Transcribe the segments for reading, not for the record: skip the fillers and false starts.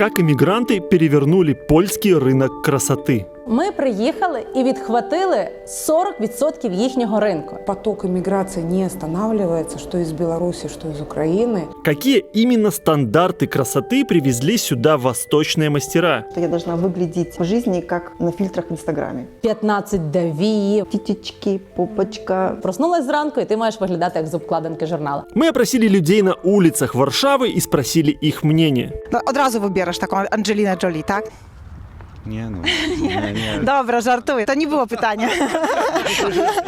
как иммигранты перевернули польский рынок красоты. Ми приїхали і відхватили 40% їхнього ринку. Поток иммиграции не останавливается, что из Беларуси, что из Украины. Какие именно стандарты красоты привезли сюда восточные мастера? Я должна выглядеть в жизни, как на фильтрах в Инстаграме. 15 давів. Титечки, попочка. Проснулась зранку, і ти маєш виглядати як з обкладинки журналу. Мы опросили людей на улицах Варшавы и спросили их мнение. Одразу вибереш таку Анджеліна Джолі, так? Nie no, Добре, żartuję. To nie było pytania.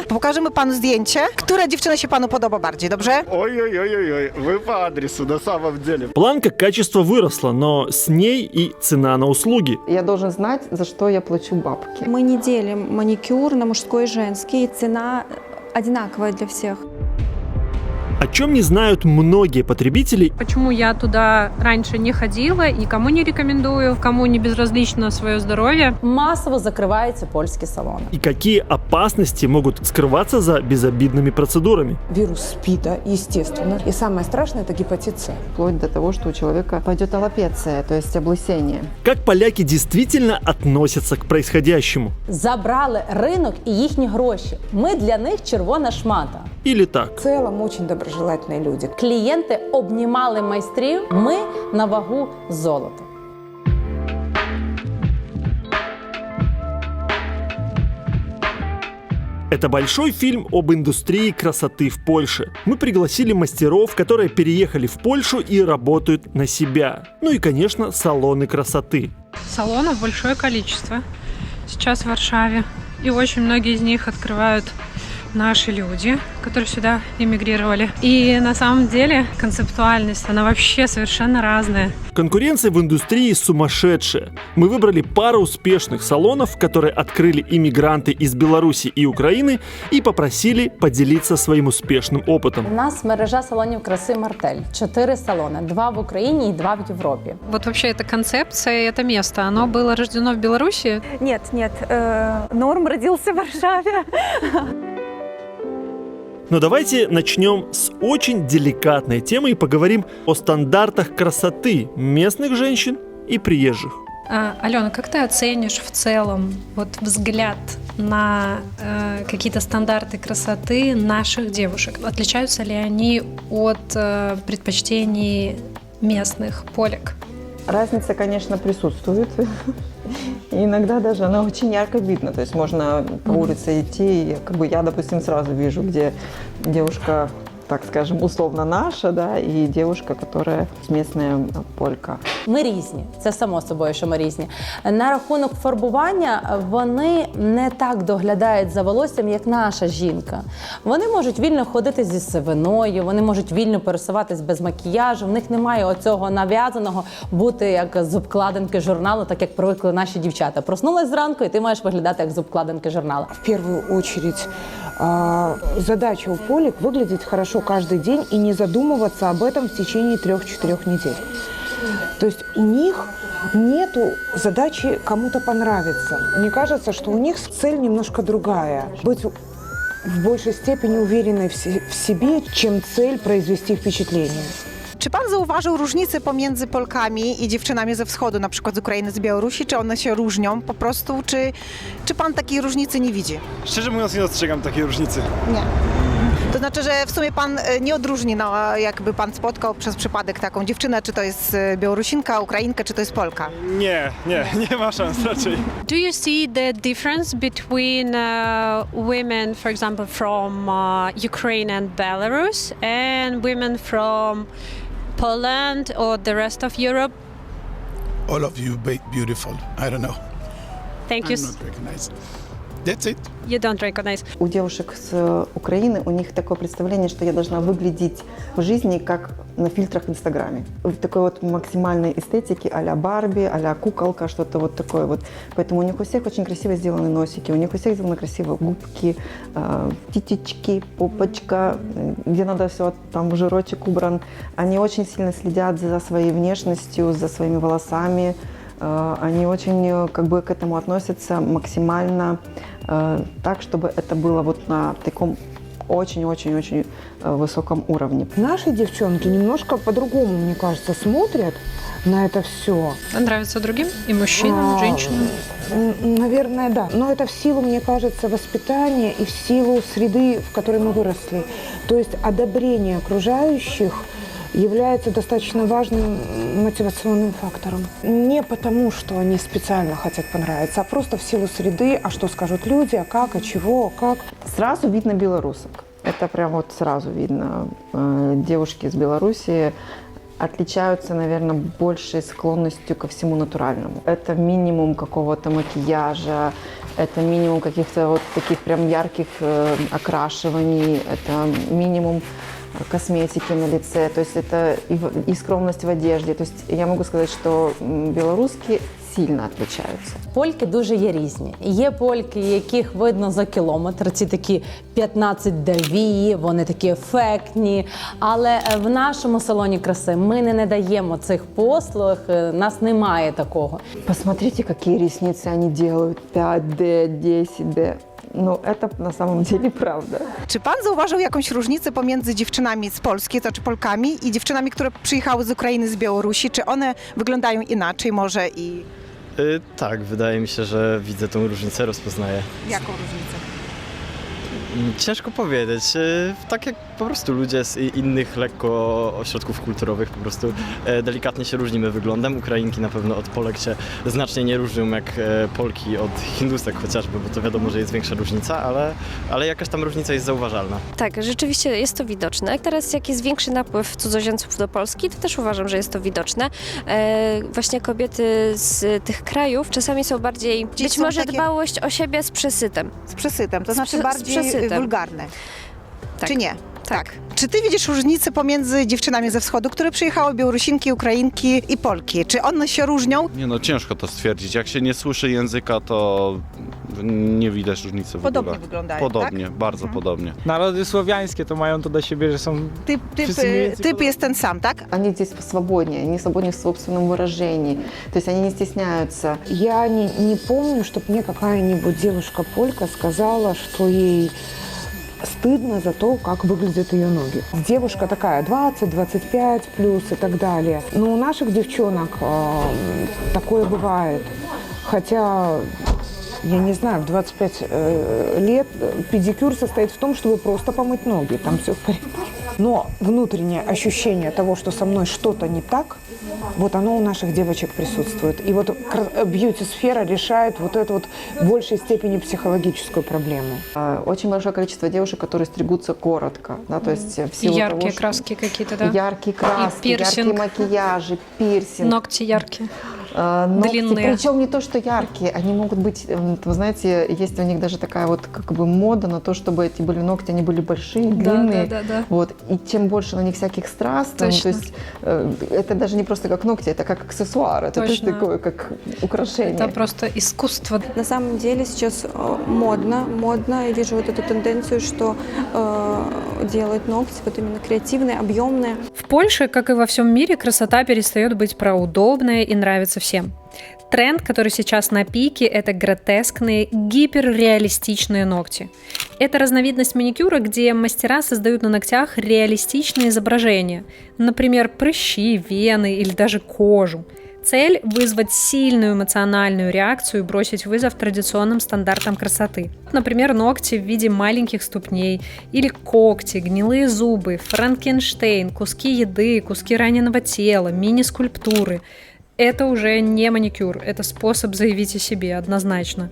Pokażemy panu zdjęcie. Która dziewczyna się panu podoba bardziej, dobrze? Ой-ой-ой-ой, вы по адресу на самом деле. Планка качества выросла, но с ней и цена на услуги. Я должен знать, за что я плачу бабки. Мы не делим маникюр на мужской и женский. Цена одинаковая для всех. О чем не знают многие потребители, Почему я туда раньше не ходила, никому не рекомендую, кому не безразлично свое здоровье. Масово закриваються польські салони. и какие опасности могут скрываться за безобидными процедурами. Вирус СПИДа, естественно. И самое страшное – это гепатит С. Вплоть до того, что у человека пойдет аллопеция, то есть облысение. Как поляки действительно относятся к происходящему? Забрали ринок і їхні гроші. Ми для них червона шмата. Или так? В целом очень доброжелательные люди. Клієнти обнімали майстрів, ми на вагу золота. Это большой фильм об индустрии красоты в Польше. Мы пригласили мастеров, которые переехали в Польшу и работают на себя. Ну и, конечно, салоны красоты. Салонов большое количество сейчас в Варшаве. И очень многие из них открывают наши люди, которые сюда эмигрировали. И на самом деле концептуальность, она вообще совершенно разная. Конкуренция в индустрии сумасшедшая. Мы выбрали пару успешных салонов, которые открыли иммигранты из Беларуси и Украины, и попросили поделиться своим успешным опытом. У нас мережа салонів краси «Мартель». 4 салони. 2 в Україні і 2 в Європі. Вот вообще эта концепция, это место, оно было рождено в Беларуси. Нет, Норм родился в Варшаве. Но давайте начнем с очень деликатной темы и поговорим о стандартах красоты местных женщин и приезжих. Алена, как ты оценишь в целом вот взгляд на какие-то стандарты красоты наших девушек? Отличаются ли они от предпочтений местных полек? Разница, конечно, присутствует. И иногда даже она очень ярко видна. То есть можно по улице идти, и как бы я, допустим, сразу вижу, где девушка, так скажем, условно наша, да, и девушка, которая местная полька. Ми різні, це само собою, що ми різні. На рахунок фарбування вони не так доглядають за волоссям, як наша жінка. Вони можуть вільно ходити зі сивиною, вони можуть вільно пересуватись без макіяжу, в них немає оцього нав'язаного бути як з обкладинки журналу, так як привикли наші дівчата. Проснулась зранку, і ти маєш виглядати як з обкладинки журналу. В первую очередь задача у полек выглядеть хорошо каждый день и не задумываться об этом в течение 3-4 недель. То есть у них нету задачи кому-то понравиться. Мне кажется, что у них цель немножко другая. Быть в большей степени уверенной в себе, чем цель произвести впечатление. Czy pan zauważył różnice pomiędzy Polkami i dziewczynami ze wschodu, na przykład z Ukrainy, z Białorusi? Czy one się różnią po prostu? Czy pan takiej różnicy nie widzi? Szczerze mówiąc, nie dostrzegam takiej różnicy. Nie. To znaczy, że w sumie pan nie odróżni, no, jakby pan spotkał przez przypadek taką dziewczynę, czy to jest Białorusinka, Ukrainka, czy to jest Polka? Nie ma szans raczej. Do you see the difference between women, for example, from Ukraine and Belarus, and women from Poland or the rest of Europe? All of you beautiful. I don't know. Thank you. I'm not recognized. That's it. You don't recognize. У девушек с Украины у них такое представление, что я должна выглядеть в жизни, как на фильтрах в Инстаграме. В такой вот максимальной эстетике а-ля Барби, а-ля куколка, что-то вот такое вот. Поэтому у них у всех очень красиво сделаны носики, у них у всех сделаны красивые губки, титечки, попочка, где надо все, там жирочек убран. Они очень сильно следят за своей внешностью, за своими волосами. Они очень как бы к этому относятся максимально так, чтобы это было вот на таком очень-очень-очень высоком уровне. Наши девчонки немножко по-другому, мне кажется, смотрят на это все. Нравится другим? И мужчинам, и женщинам? Наверное, да. Но это в силу, мне кажется, воспитания и в силу среды, в которой мы выросли. То есть одобрение окружающих является достаточно важным мотивационным фактором. Не потому, что они специально хотят понравиться, а просто в силу среды, а что скажут люди, а как, а чего, а как. Сразу видно белорусок. Это прям вот сразу видно. Девушки из Беларуси отличаются, наверное, большей склонностью ко всему натуральному. Это минимум какого-то макияжа, это минимум каких-то вот таких прям ярких окрашиваний, это минимум косметики на лице, то есть это и скромность в одежде. То есть я могу сказать, что белоруски сильно отличаються. Польки дуже є різні. Є польки, яких видно за кілометр, ці такі 15 даві, вони такі ефектні. Але в нашому салоні краси ми не надаємо цих послуг, нас немає такого. Посмотрите, какие ресницы они делают. 5D, 10D. No, это на самом деле правda. Czy pan zauważył jakąś różnicę pomiędzy dziewczynami z Polski, to czy Polkami, i dziewczynami, które przyjechały z Ukrainy, z Białorusi? Czy one wyglądają inaczej może i Tak, wydaje mi się, że widzę tą różnicę, rozpoznaję. jaką różnicę? Ciężko powiedzieć. Tak jak po prostu ludzie z innych lekko ośrodków kulturowych po prostu delikatnie się różnimy wyglądem. Ukrainki na pewno od Polek się znacznie nie różnią jak Polki od Hindusek chociażby, bo to wiadomo, że jest większa różnica, ale jakaś tam różnica jest zauważalna. Tak, rzeczywiście jest to widoczne. Jak teraz jak jest większy napływ cudzoziemców do Polski, to też uważam, że jest to widoczne. Właśnie kobiety z tych krajów czasami są bardziej, Dziś być są może takie- dbałość o siebie z przesytem. Z przesytem, to znaczy z bardziej przesytem. wulgarne. Tak. Czy nie? Tak. Czy ty widzisz różnicę pomiędzy dziewczynami ze wschodu, które przyjechały, Białorusinki, Ukrainki i Polki? Czy one się różnią? Nie no, ciężko to stwierdzić. Jak się nie słyszy języka, to nie widać różnicy w Podobnie ogóle. wyglądają, Podobnie, bardzo podobnie. Narody słowiańskie to mają to do siebie, że są... Typ jest ten sam, tak? Они здесь свободнее, они свободнее в собственном выражении. То есть они не стесняются. Я не помню, чтобы мне какая-нибудь девушка-полька сказала, что ей стыдно за то, как выглядят ее ноги. Девушка такая 20-25 плюс и так далее. Но у наших девчонок такое бывает. Хотя, я не знаю, в 25 лет педикюр состоит в том, чтобы просто помыть ноги. Там все в порядке. Но внутреннее ощущение того, что со мной что-то не так, вот оно у наших девочек присутствует. И вот бьюти-сфера решает вот эту вот в большей степени психологическую проблему. Очень большое количество девушек, которые стригутся коротко. Да, то есть в силу Яркие того, что- краски какие-то, да? Яркие краски, И пирсинг. яркие макияжи, пирсинг. Ногти яркие. Ногти, длинные. причем не то, что яркие, они могут быть, вы знаете, есть у них даже такая вот как бы мода на то, чтобы эти были ногти, они были большие, длинные. Да. Вот. И чем больше на них всяких страз, там, то Точно. есть это даже не просто как ногти, это как аксессуар, это тоже Точно. такое, как украшение. Это просто искусство. На самом деле сейчас модно. Я вижу вот эту тенденцию, что делают ногти вот именно креативные, объемные. В Польше, как и во всем мире, красота перестает быть про удобное и нравится всем. Тренд, который сейчас на пике, это гротескные, гиперреалистичные ногти. Это разновидность маникюра, где мастера создают на ногтях реалистичные изображения, например, прыщи, вены или даже кожу. Цель – вызвать сильную эмоциональную реакцию и бросить вызов традиционным стандартам красоты. Например, ногти в виде маленьких ступней или когти, гнилые зубы, Франкенштейн, куски еды, куски раненого тела, мини-скульптуры. Это уже не маникюр, это способ заявить о себе однозначно.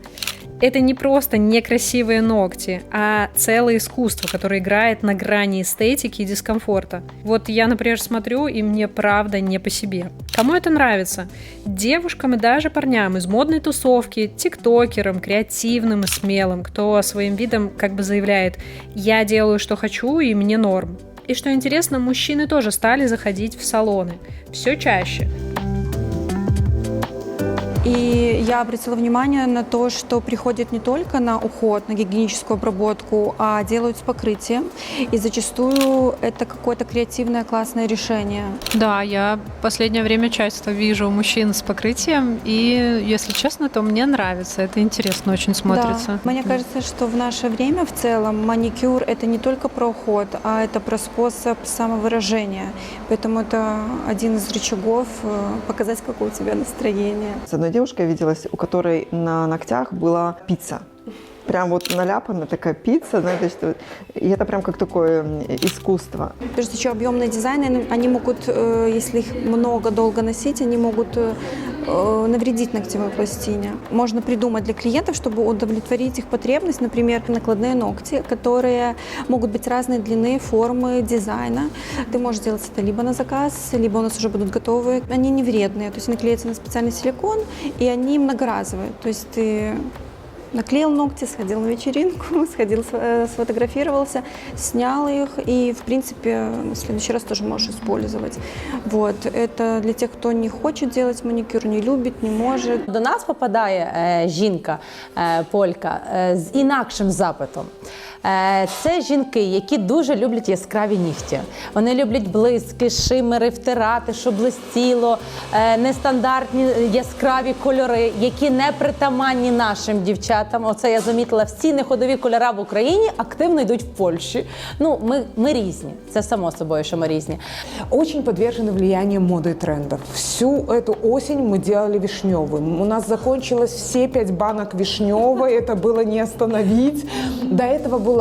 Это не просто некрасивые ногти, а целое искусство, которое играет на грани эстетики и дискомфорта. Вот я, например, смотрю, и мне правда не по себе. Кому это нравится? Девушкам и даже парням из модной тусовки, тиктокерам, креативным и смелым, кто своим видом как бы заявляет «я делаю, что хочу, и мне норм». И что интересно, мужчины тоже стали заходить в салоны. Все чаще. И Я обратила внимание на то, что приходят не только на уход, на гигиеническую обработку, а делают с покрытием. И зачастую это какое-то креативное классное решение. Да, я в последнее время часто вижу мужчин с покрытием, и, если честно, то мне нравится. Это интересно очень смотрится. Да. Мне кажется, что в наше время в целом маникюр – это не только про уход, а это про способ самовыражения. Поэтому это один из рычагов показать, какое у тебя настроение. С одной девушкой виделась, у которой на ногтях была пицца. Прям вот наляпана такая пицца, знаете, что... И это прям как такое искусство. Прежде всего, объемные дизайны, они могут, если их много, долго носить, они могут навредить ногтевой пластине. Можно придумать для клиентов, чтобы удовлетворить их потребность, например, накладные ногти, которые могут быть разной длины, формы, дизайна. Ты можешь делать это либо на заказ, либо у нас уже будут готовые. Они не вредные, то есть наклеятся на специальный силикон, и они многоразовые. То есть ты наклеил ногти, сходил на вечеринку, сходил, сфотографировался, снял их и, в принципе, в следующий раз тоже можешь использовать. Вот. Это для тех, кто не хочет делать маникюр, не любит, не может. До нас попадає жінка, полька, з інакшим запитом. Це жінки, які дуже люблять яскраві нігті. Вони люблять блиски, шимери, втирати, щоб блистіло, нестандартні яскраві кольори, які не притаманні нашим дівчатам. Оце я замітила, всі неходові кольори в Україні активно йдуть в Польщі. Ну, ми різні, це само собою, що ми різні. Очень подвержены влиянию моды и трендов. Всю эту осень мы делали вишневым. У нас закончилось все 5 банок вишневой, это было не остановить. До этого была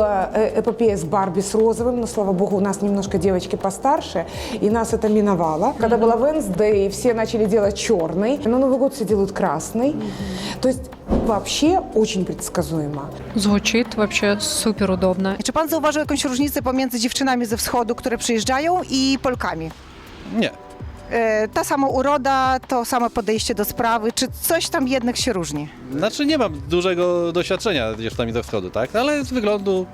эпопея с Барби с розовым, но, слава богу, у нас немножко девочки постарше, и нас это миновало. Когда была Wednesday, все начали делать черный, на Новый год все делают красный. То есть вообще очень предсказуемо. Звучит вообще супер удобно. Czy pan zauważył jakąś różnicę pomiędzy dziewczynami ze wschodu, które przyjeżdżają, i Polkami? Nie. Ta sama uroda, to samo podejście do sprawy, czy coś tam jednak się różni? Znaczy nie mam dużego doświadczenia z dziewczynami ze wschodu, tak? Ale z wyglądu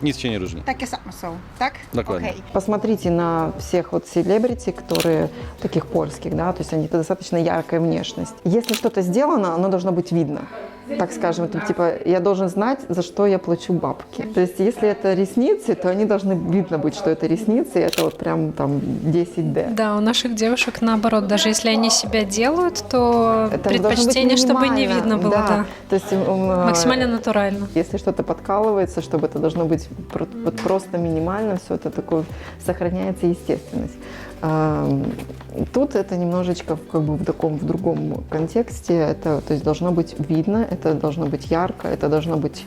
nic się nie różni. Takie same są, tak? Dokładnie. Okej. Посмотрите на всех вот селебрити, которые таких польских, да, то есть они достаточно яркая внешность. Если что-то сделано, оно должно быть видно. Так скажем, это, типа, я должен знать, за что я плачу бабки. То есть, если это ресницы, то они должны видно быть, что это ресницы, и это вот прям там 10D. Да, у наших девушек наоборот, даже если они себя делают, то Это предпочтение, чтобы не видно было, да. То есть, Максимально натурально. если что-то подкалывается, чтобы это должно быть вот просто минимально, все это такое, сохраняется естественность. Тут это немножечко как бы в другом контексте. Это, то есть, должно быть видно, это должно быть ярко, это должно быть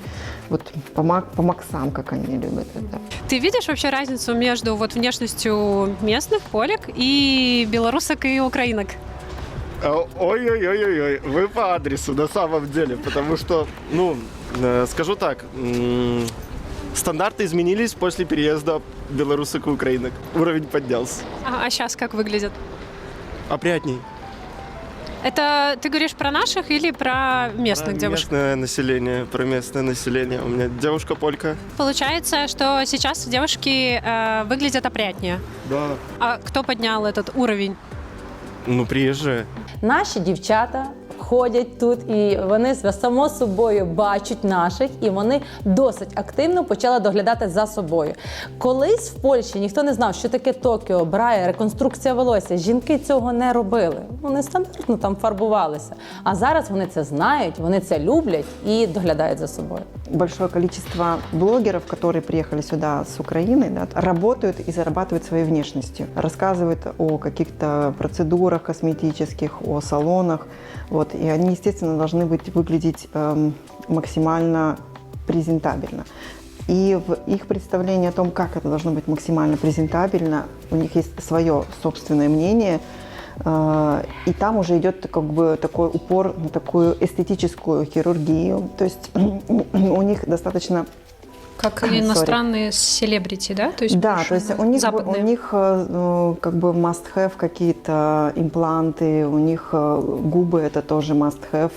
вот по максам, как они любят это. Ты видишь вообще разницу между вот внешностью местных полек и белорусок и украинок? Ой-ой-ой-ой, вы по адресу на самом деле, потому что, ну, скажу так, стандарты изменились после переезда белорусок и украинок. Уровень поднялся. А сейчас как выглядят? Опрятней. Это ты говоришь про наших или про местных девушек? Про местное население. У меня девушка полька. Получается, что сейчас девушки выглядят опрятнее. Да. А кто поднял этот уровень? Ну, приезжие. Наші дівчата ходять тут, і вони само собою бачать наших, і вони досить активно почали доглядати за собою. Колись в Польщі ніхто не знав, що таке Токіо, Брайя, реконструкція волосся. Жінки цього не робили. Вони стандартно там фарбувалися. А зараз вони це знають, вони це люблять і доглядають за собою. Большое количество блогеров, которые приехали сюда с Украины, да, работают и зарабатывают своей внешностью. Рассказывают о каких-то процедурах косметических, о салонах. Вот, и они, естественно, должны выглядеть максимально презентабельно. И в их представлении о том, как это должно быть максимально презентабельно, у них есть свое собственное мнение. И там уже идет как бы такой упор на такую эстетическую хирургию. То есть у них достаточно... Как иностранные селебрити, да? То есть да, то есть у них как бы must-have какие-то импланты, у них губы это тоже must-have.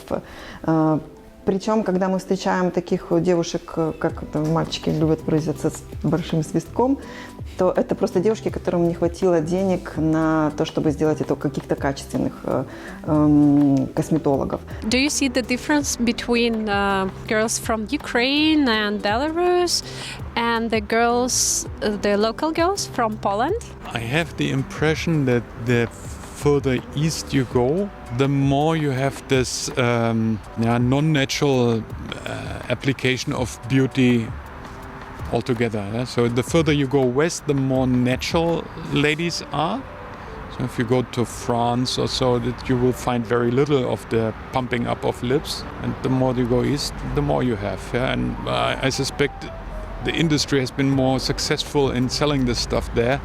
Причем, когда мы встречаем таких девушек, как это мальчики любят выразиться, с большим свистком, то это просто девушки, которым не хватило денег на то, чтобы сделать это у каких-то качественных косметологов. Do you see the difference between girls from Ukraine and Belarus and the girls, the local girls from Poland? I have the impression that the further east you go, the more you have this non-natural application of beauty altogether. Yeah? So the further you go west, the more natural ladies are. So if you go to France or so, that you will find very little of the pumping up of lips. And the more you go east, the more you have. Yeah? And I suspect the industry has been more successful in selling this stuff there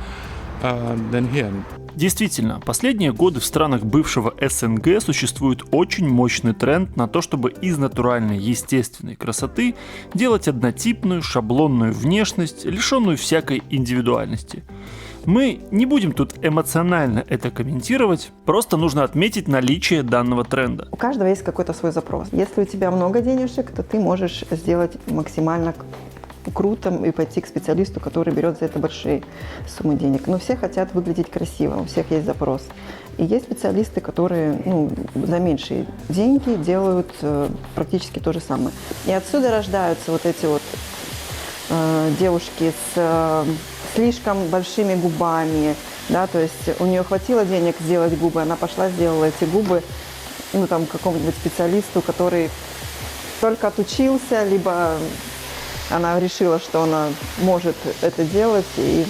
than here. Действительно, последние годы в странах бывшего СНГ существует очень мощный тренд на то, чтобы из натуральной, естественной красоты делать однотипную, шаблонную внешность, лишенную всякой индивидуальности. Мы не будем тут эмоционально это комментировать, просто нужно отметить наличие данного тренда. У каждого есть какой-то свой запрос. Если у тебя много денежек, то ты можешь сделать максимально круто и пойти к специалисту, который берет за это большие суммы денег. Но все хотят выглядеть красиво, у всех есть запрос. И есть специалисты, которые за меньшие деньги делают практически то же самое. И отсюда рождаются вот эти вот девушки с слишком большими губами, да, то есть у нее хватило денег сделать губы, она пошла, сделала эти губы, какому-нибудь специалисту, который только отучился, либо она решила, что она может это делать, и,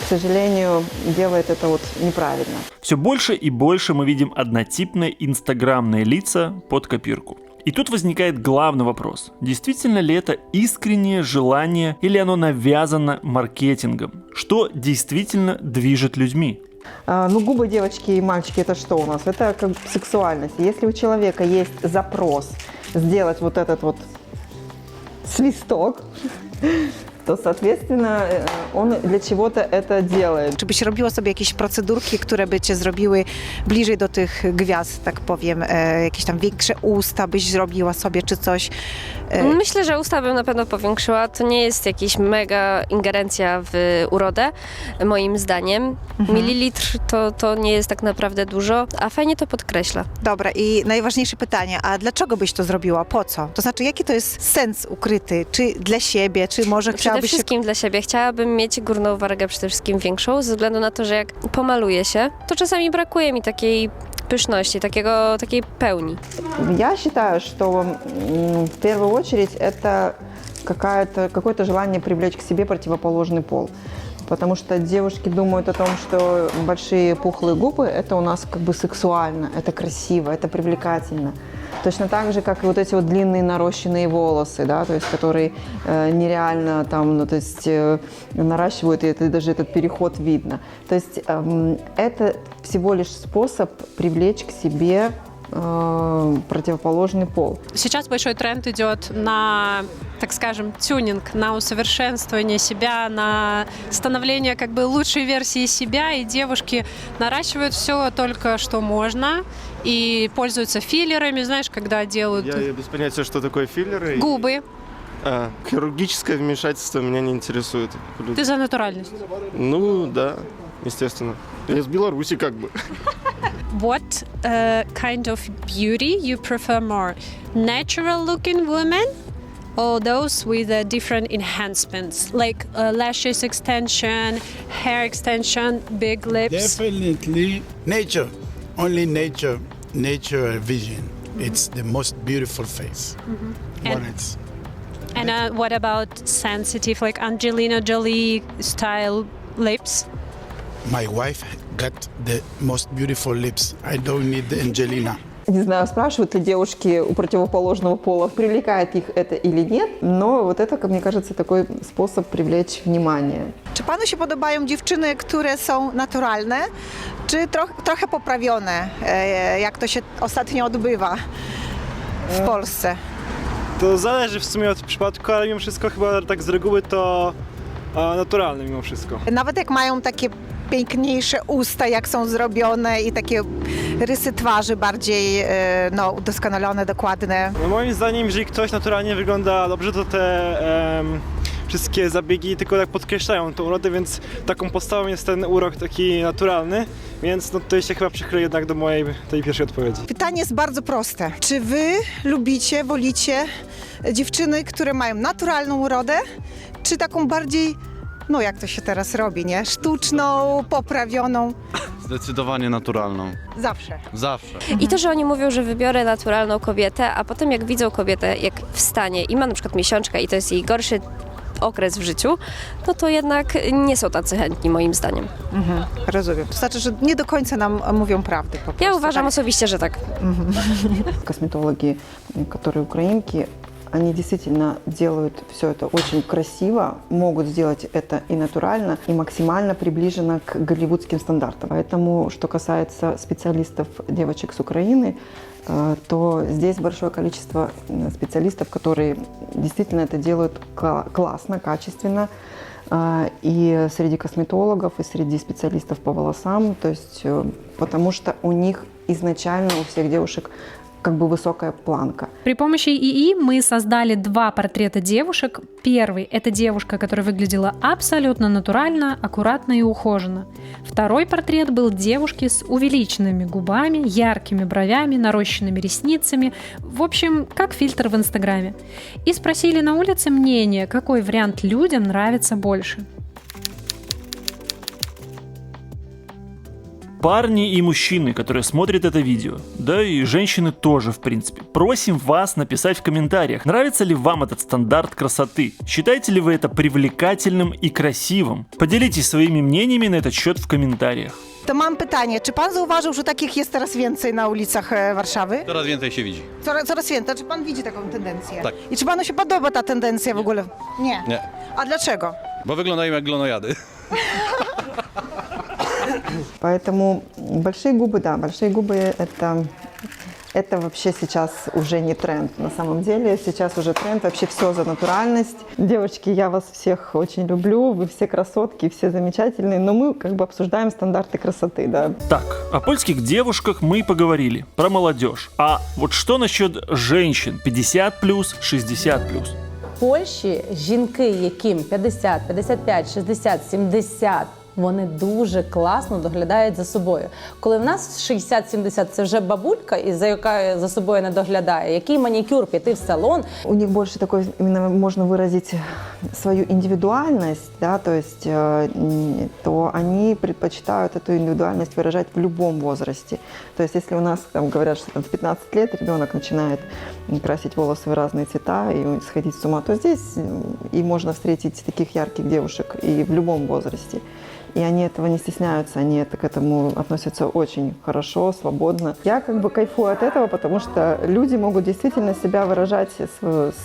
к сожалению, делает это неправильно. Все больше и больше мы видим однотипные инстаграмные лица под копирку. И тут возникает главный вопрос. Действительно ли это искреннее желание или оно навязано маркетингом? Что действительно движет людьми? Губы девочки и мальчики – это что у нас? Это как сексуальность. Если у человека есть запрос сделать вот этот вот свисток, to, соответственно, on dla чего-то это делает. Czy byś robiła sobie jakieś procedurki, które by cię zrobiły bliżej do tych gwiazd, tak powiem, jakieś tam większe usta byś zrobiła sobie, czy coś? Myślę, że usta bym na pewno powiększyła. To nie jest jakaś mega ingerencja w urodę, moim zdaniem. Mililitr to nie jest tak naprawdę dużo, a fajnie to podkreśla. Dobra, i najważniejsze pytanie, a dlaczego byś to zrobiła? Po co? To znaczy, jaki to jest sens ukryty? Czy dla siebie, czy może Przede wszystkim dla siebie. Chciałabym mieć górną wargę przede wszystkim większą, ze względu na to, że jak pomaluję się, to czasami brakuje mi takiej pyszności, takiej pełni. Я считаю, что в первую очередь это какое-то желание привлечь к себе противоположный пол. Потому что девушки думают о том, что большие пухлые губы – это у нас как бы сексуально, это красиво, это привлекательно. Точно так же, как и вот эти вот длинные нарощенные волосы, да, то есть которые нереально наращивают, и это, даже этот переход видно. То есть это всего лишь способ привлечь к себе противоположный пол. Сейчас большой тренд идет на, так скажем, тюнинг, на усовершенствование себя, на становление как бы лучшей версии себя, и девушки наращивают все только что можно и пользуются филлерами, знаешь, когда делают... Я без понятия, что такое филлеры. Губы. Хирургическое вмешательство меня не интересует. Ты за натуральность? Да, естественно. Я из Беларуси как бы. What kind of beauty you prefer more? Natural-looking women or those with different enhancements, like lashes extension, hair extension, big lips? Definitely nature. Only nature vision. It's the most beautiful face. And what about sensitive, like Angelina Jolie style lips? My wife got the most beautiful lips. I don't need the Angelina. Не знаю, спрашивают ли девушки у противоположного пола, привлекает их это или нет, но вот это, как мне кажется, такой способ привлечь внимание. Czy panu się podobają dziewczyny, które są naturalne, czy trochę poprawione, jak to się ostatnio odbywa w Polsce? To zależy w sumie od przypadku, ale mimo wszystko chyba tak z reguły to naturalne mimo wszystko. Nawet jak mają takie piękniejsze usta, jak są zrobione i takie rysy twarzy bardziej udoskonalone, dokładne. No moim zdaniem, jeżeli ktoś naturalnie wygląda dobrze, to te wszystkie zabiegi tylko tak podkreślają tą urodę, więc taką podstawą jest ten urok taki naturalny, więc no tutaj się chyba przychylę jednak do mojej tej pierwszej odpowiedzi. Pytanie jest bardzo proste. Czy wy lubicie, wolicie dziewczyny, które mają naturalną urodę, czy taką bardziej, no jak to się teraz robi, nie? Sztuczną, poprawioną? Zdecydowanie naturalną. Zawsze. Zawsze. I to, że oni mówią, że wybiorę naturalną kobietę, a potem jak widzą kobietę, jak wstanie i ma na przykład miesiączkę i to jest jej gorszy okres w życiu, no to jednak nie są tacy chętni moim zdaniem. Rozumiem. To znaczy, że nie do końca nam mówią prawdy po prostu. Ja uważam osobiście, że tak. Косметологи, которые украинки, они действительно делают все это очень красиво, могут сделать это и натурально, и максимально приближенно к голливудским стандартам. Поэтому, что касается специалистов, девочек с Украины, то здесь большое количество специалистов, которые действительно это делают классно, качественно. И среди косметологов, и среди специалистов по волосам, то есть потому что у них изначально у всех девушек как бы высокая планка. При помощи ИИ мы создали 2 портрета девушек. Первый – это девушка, которая выглядела абсолютно натурально, аккуратно и ухоженно. Второй портрет был девушки с увеличенными губами, яркими бровями, нарощенными ресницами. В общем, как фильтр в Инстаграме. И спросили на улице мнение, какой вариант людям нравится больше. Парни и мужчины, которые смотрят это видео, да и женщины тоже, в принципе, просим вас написать в комментариях, нравится ли вам этот стандарт красоты, считаете ли вы это привлекательным и красивым. Поделитесь своими мнениями на этот счет в комментариях. To mam pytanie, czy pan zauważył, że takich jest teraz więcej na ulicach Warszawy? Coraz więcej się widzi. Coraz więcej. Czy pan widzi taką tendencję? Tak. I czy panu się podoba ta tendencja w ogóle? Nie. Nie, A dlaczego? bo wyglądają jak glonojady. Поэтому большие губы, да, большие губы это вообще сейчас уже не тренд. На самом деле сейчас уже тренд, вообще все за натуральность. Девочки, я вас всех очень люблю, вы все красотки, все замечательные, но мы как бы обсуждаем стандарты красоты, да. Так, о польских девушках мы поговорили, про молодежь. А вот что насчет женщин 50+, 60+? В Польщі жінки, яким 50, 55, 60, 70, вони дуже класно доглядають за собою. Коли в нас 60-70 – це вже бабулька, яка за собою не доглядає. Який манікюр, піти в салон. У них больше такой, именно можно выразить свою индивидуальность, да, то есть то они предпочитают эту индивидуальность выражать в любом возрасте. То есть если у нас там говорят, что там, в 15 лет ребенок начинает красить волосы в разные цвета и сходить с ума, то здесь и можно встретить таких ярких девушек и в любом возрасте. И они этого не стесняются, они к этому относятся очень хорошо, свободно. Я как бы кайфую от этого, потому что люди могут действительно себя выражать,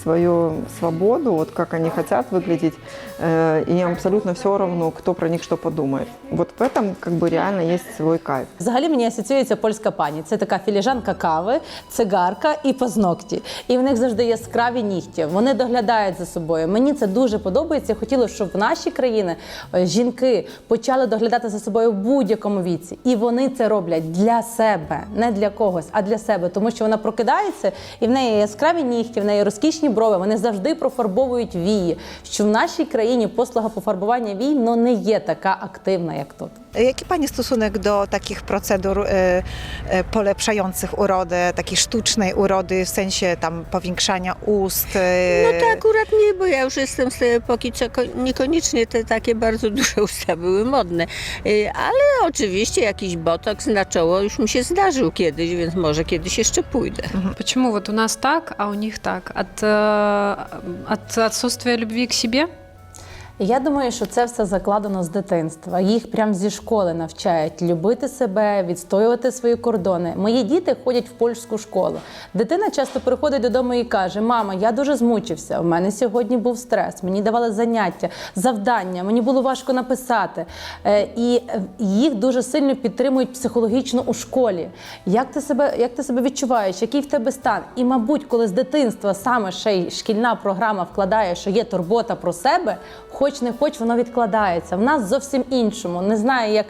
свою свободу, вот как они хотят выглядеть, и им абсолютно все равно, кто про них что подумает. Вот в этом как бы реально есть свой кайф. Взагалі мені асоціюється польська пані. Це така філіжанка кави, цигарка і пазногті. І в них завжди яскраві нігті. Вони доглядають за собою. Мені це дуже подобається. Я хотіла, щоб в нашій країні жінки почали доглядати за собою в будь-якому віці. І вони це роблять для себе, не для когось, а для себе. Тому що вона прокидається, і в неї яскраві нігті, в неї розкішні брови, вони завжди профарбовують вії. Що в нашій країні послуга пофарбування вій не є така активна, як тут. Jaki pani stosunek do takich procedur polepszających urodę, takiej sztucznej urody w sensie tam powiększania ust? No to akurat nie, bo ja już jestem z tej epoki, co niekoniecznie te takie bardzo duże usta były modne. Ale oczywiście jakiś botoks na czoło już mi się zdarzył kiedyś, więc może kiedyś jeszcze pójdę. Почему вот у нас так, а у них так? От отсутствия любви к себе? Я думаю, що це все закладено з дитинства. Їх прямо зі школи навчають любити себе, відстоювати свої кордони. Мої діти ходять в польську школу. Дитина часто приходить додому і каже: «Мама, я дуже змучився, у мене сьогодні був стрес, мені давали заняття, завдання, мені було важко написати». І їх дуже сильно підтримують психологічно у школі. Як ти себе відчуваєш, який в тебе стан? І, мабуть, коли з дитинства саме ще й шкільна програма вкладає, що є турбота про себе, хоч не хоч, воно відкладається. В нас зовсім іншому. Не знаю,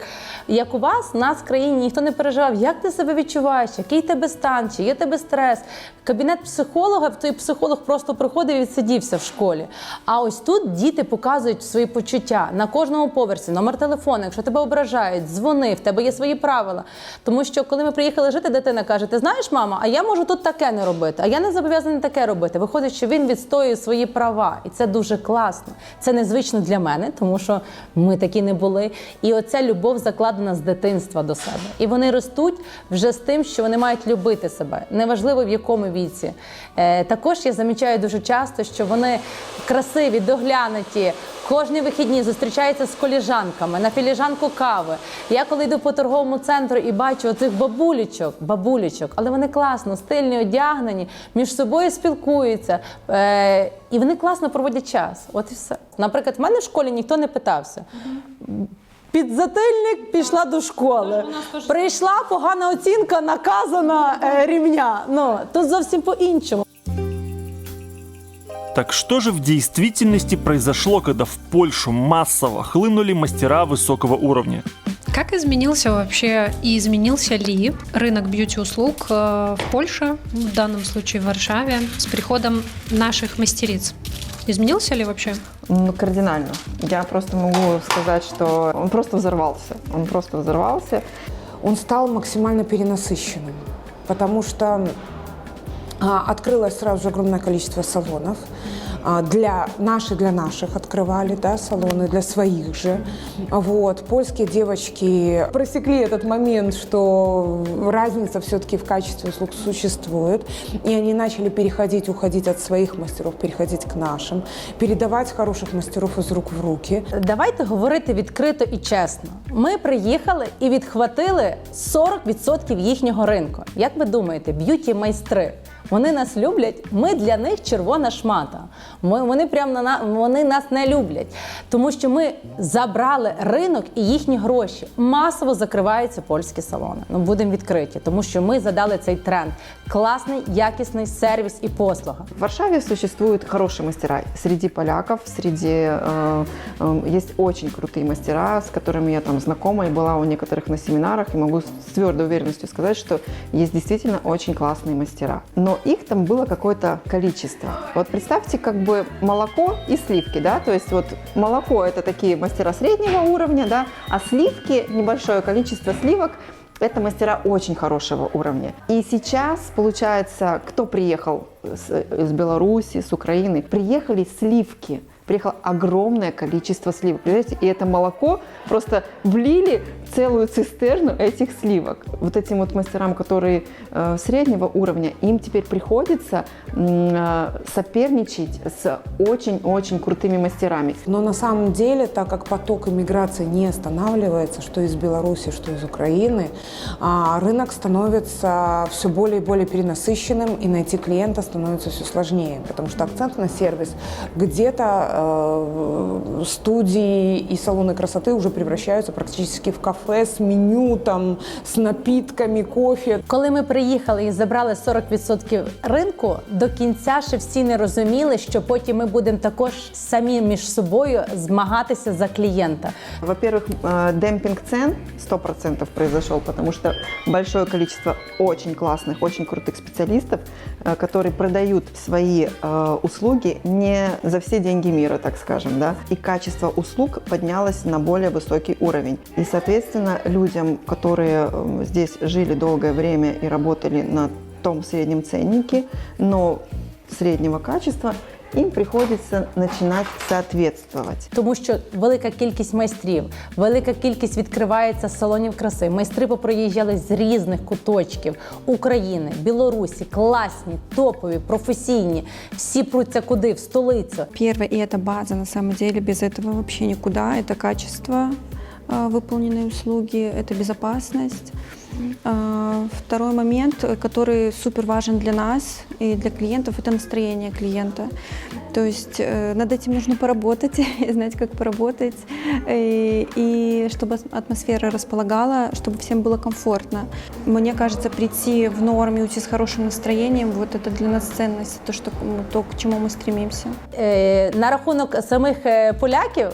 як у вас, в нас в країні ніхто не переживав, як ти себе відчуваєш, який тебе стан, чи є тебе стрес. Кабінет психолога, той психолог просто приходив і відсидівся в школі. А ось тут діти показують свої почуття на кожному поверсі, номер телефону, якщо тебе ображають, дзвони, в тебе є свої правила. Тому що коли ми приїхали жити, дитина каже, ти знаєш, мама, а я можу тут таке не робити, а я не зобов'язаний таке робити. Виходить, що він відстоює свої права. І це дуже класно. Це незвично для мене, тому що ми такі не були. І оця любов закладена з дитинства до себе. І вони ростуть вже з тим, що вони мають любити себе. Неважливо, в якому віці. Також я замічаю дуже часто, що вони красиві, доглянуті, кожні вихідні зустрічаються з коліжанками на філіжанку кави. Я коли йду по торговому центру і бачу оцих бабулечок, але вони класно, стильні, одягнені, між собою спілкуються. І вони класно проводять час. От і все. Наприклад, в мене в школі ніхто не питався. Підзатильник, пішла до школи. Прийшла, погана оцінка, наказана рівня. Ну, тут зовсім по-іншому. Так что же в действительности произошло, когда в Польшу массово хлынули мастера высокого уровня? Как изменился вообще и изменился ли рынок бьюти-услуг в Польше, в данном случае в Варшаве, с приходом наших мастериц? Изменился ли вообще? Кардинально. Я просто могу сказать, что он просто взорвался. Он стал максимально перенасыщенным, потому что открылось сразу же огромное количество салонов. Для наших открывали, да, салоны, для своих же. Вот. Польские девочки просекли этот момент, что разница все-таки в качестве услуг существует. И они начали уходить от своих мастеров, переходить к нашим, передавать хороших мастеров из рук в руки. Давайте говорити відкрито і чесно. Ми приїхали і відхватили 40% їхнього ринку. Як ви думаєте, б'юті-майстри? Вони нас люблять, ми для них червона шмата. Вони нас не люблять, тому що ми забрали ринок і їхні гроші. Масово закриваються польські салони. Ну, будемо відкриті, тому що ми задали цей тренд. Класний, якісний сервіс і послуга. В Варшаве существуют хорошие мастера. Среди поляков, есть очень крутые мастера, с которыми я там знакома и была у некоторых на семинарах, и могу с твердой уверенностью сказать, что есть действительно очень классные мастера. Но их там было какое-то количество. Вот представьте, как бы молоко и сливки, да, то есть вот молоко – это такие мастера среднего уровня, да, а сливки, небольшое количество сливок – это мастера очень хорошего уровня. И сейчас, получается, кто приехал из Беларуси, с Украины, приехали сливки. Приехало огромное количество сливок. Понимаете? И это молоко просто влили целую цистерну этих сливок. Вот этим вот мастерам, которые среднего уровня, им теперь приходится соперничать с очень-очень крутыми мастерами. Но на самом деле, так как поток иммиграции не останавливается, что из Беларуси, что из Украины, рынок становится все более и более перенасыщенным, и найти клиента становится все сложнее, потому что акцент на сервис где-то студии и салоны красоты уже превращаются практически в кафе с меню, там, с напитками, кофе. Коли ми приїхали і забрали 40% ринку, до кінця ще всі не розуміли, що потім ми будемо також самі між собою змагатися за клієнта. Во-первых, демпинг цен 100% произошел, потому что большое количество очень классных, очень крутых специалистов, которые продают свои услуги не за все деньги мира, так скажем, да, и качество услуг поднялось на более высокий уровень. И, соответственно, людям, которые здесь жили долгое время и работали на том среднем ценнике, но среднего качества, їм приходиться починати соответствувати. Тому що велика кількість майстрів, велика кількість відкривається салонів краси. Майстри поприїжджали з різних куточків України, Білорусі, класні, топові, професійні. Всі пруться куди? В столицю. Первое, и это база, на самом деле, без этого вообще никуда. Это качество выполненной услуги, это безопасность. Второй момент, который супер важен для нас и для клиентов, это настроение клиента. То есть над этим нужно поработать, знать, как поработать, и чтобы атмосфера располагала, чтобы всем было комфортно. Мне кажется, прийти в норм и уйти с хорошим настроением, вот это для нас ценность, то, к чему мы стремимся. На рахунок самих поляків,